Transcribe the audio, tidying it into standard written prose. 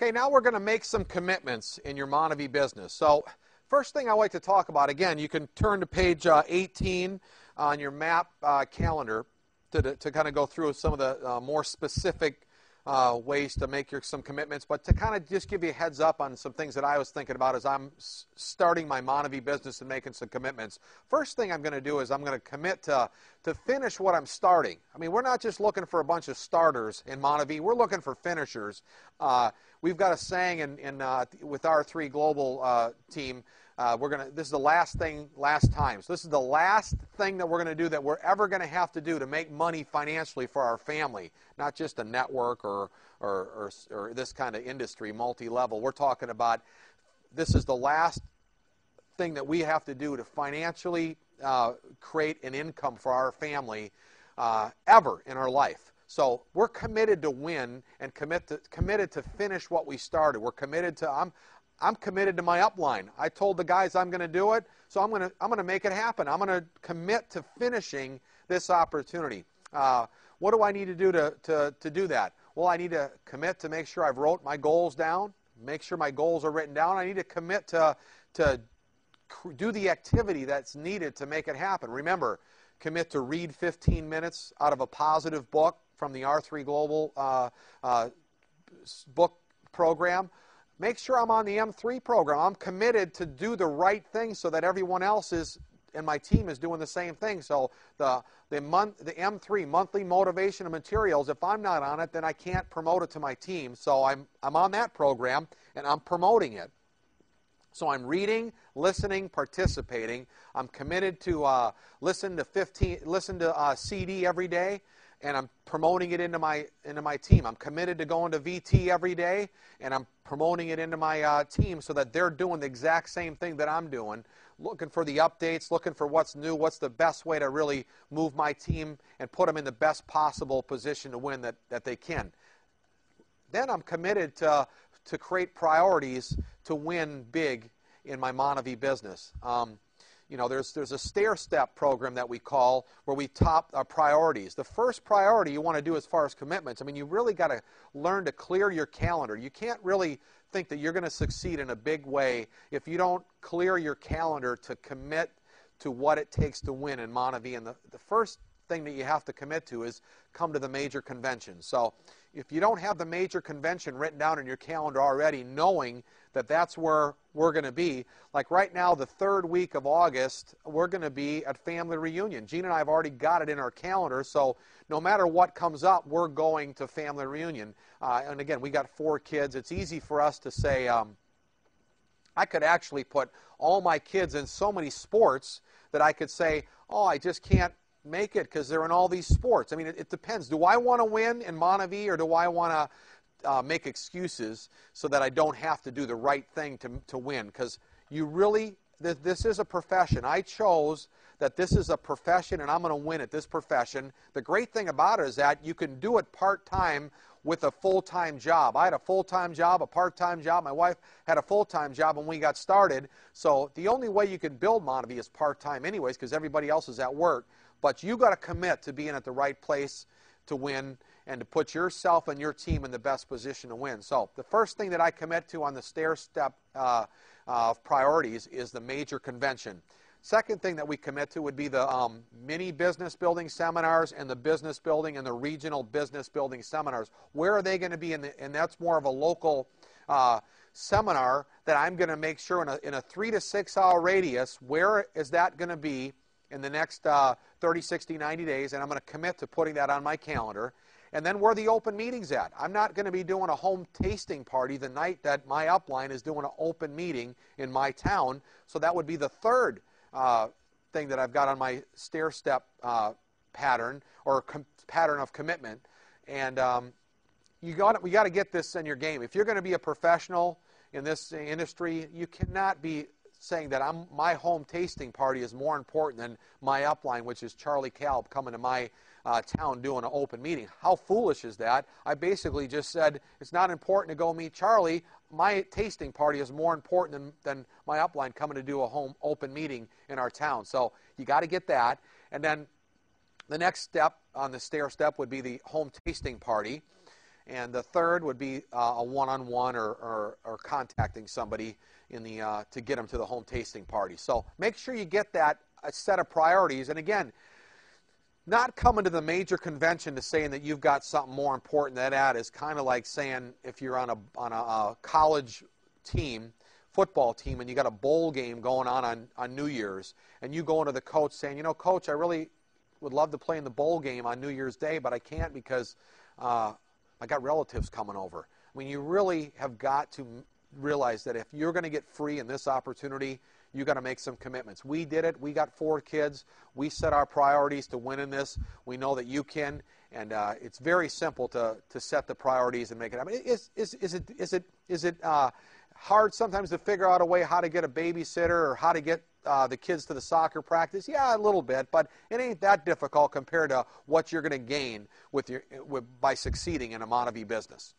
Okay, now we're going to make some commitments in your Monavie business. So first thing I like to talk about, again, you can turn to page 18 on your map calendar to kind of go through some of the more specific ways to make some commitments, but to kind of just give you a heads up on some things that I was thinking about as I'm starting my Monavie business and making some commitments. First thing I'm going to do is I'm going to commit to finish what I'm starting. I mean, we're not just looking for a bunch of starters in Monavie, we're looking for finishers. We've got a saying with R3 Global team, this is the last time. So this is the last thing that we're going to do that we're ever going to have to do to make money financially for our family, not just a network or this kind of industry, multi-level. We're talking about this is the last thing that we have to do to financially create an income for our family ever in our life. So we're committed to win and committed to finish what we started. We're committed to I'm committed to my upline. I told the guys I'm going to do it, so I'm going to make it happen. I'm going to commit to finishing this opportunity. What do I need to do to do that? Well, I need to commit to make sure I've wrote my goals down, make sure my goals are written down. I need to commit to do the activity that's needed to make it happen. Remember, commit to read 15 minutes out of a positive book from the R3 Global book program. Make sure I'm on the M3 program. I'm committed to do the right thing so that everyone else and my team is doing the same thing. So the M3, monthly motivation and materials, if I'm not on it, then I can't promote it to my team. So I'm on that program and I'm promoting it. So I'm reading, listening, participating. I'm committed to listen to CD every day, and I'm promoting it into my team. I'm committed to going to VT every day, and I'm promoting it into my team so that they're doing the exact same thing that I'm doing, looking for the updates, looking for what's new, what's the best way to really move my team and put them in the best possible position to win that they can. Then I'm committed to create priorities to win big in my Monavie business. There's a stair-step program that we call where we top our priorities. The first priority you want to do as far as commitments, I mean, you really got to learn to clear your calendar. You can't really think that you're going to succeed in a big way if you don't clear your calendar to commit to what it takes to win in Monavie. And the first thing that you have to commit to is come to the major convention. So if you don't have the major convention written down in your calendar already, knowing that that's where we're going to be, like right now, the third week of August, we're going to be at Family Reunion. Gene and I have already got it in our calendar, so no matter what comes up, we're going to Family Reunion. And again, we got 4 kids. It's easy for us to say, I could actually put all my kids in so many sports that I could say, oh, I just can't make it because they're in all these sports. I mean, it depends. Do I want to win in Monavie, or do I want to make excuses so that I don't have to do the right thing to win? Because you really, this is a profession. I chose that this is a profession, and I'm going to win at this profession. The great thing about it is that you can do it part-time with a full-time job. I had a full-time job, a part-time job. My wife had a full-time job when we got started. So the only way you can build Monavie is part-time anyways, because everybody else is at work. But you got to commit to being at the right place to win and to put yourself and your team in the best position to win. So the first thing that I commit to on the stair-step of priorities is the major convention. Second thing that we commit to would be the mini business building seminars and the business building and the regional business building seminars. Where are they going to be? And that's more of a local seminar that I'm going to make sure in a 3 to 6 hour radius, where is that going to be in the next 30, 60, 90 days, and I'm going to commit to putting that on my calendar. And then where the open meeting's at. I'm not going to be doing a home tasting party the night that my upline is doing an open meeting in my town, so that would be the third thing that I've got on my stair-step pattern, or pattern of commitment. And we got to get this in your game. If you're going to be a professional in this industry, you cannot be saying that my home tasting party is more important than my upline, which is Charlie Kalb coming to my town doing an open meeting. How foolish is that? I basically just said it's not important to go meet Charlie. My tasting party is more important than my upline coming to do a home open meeting in our town. So you got to get that. And then the next step on the stair step would be the home tasting party. And the third would be a one-on-one or contacting somebody in the to get them to the home tasting party. So make sure you get that set of priorities. And again, not coming to the major convention to saying that you've got something more important than that is kind of like saying if you're on a college team, football team, and you got a bowl game going on New Year's, and you go into the coach saying, you know, Coach, I really would love to play in the bowl game on New Year's Day, but I can't because I got relatives coming over. I mean, you really have got to realize that if you're going to get free in this opportunity, you got to make some commitments. We did it. We got 4 kids. We set our priorities to win in this. We know that you can, and it's very simple to set the priorities and make it happen. Is it hard sometimes to figure out a way how to get a babysitter or how to get the kids to the soccer practice? Yeah, a little bit, but it ain't that difficult compared to what you're going to gain by succeeding in a Monavie business.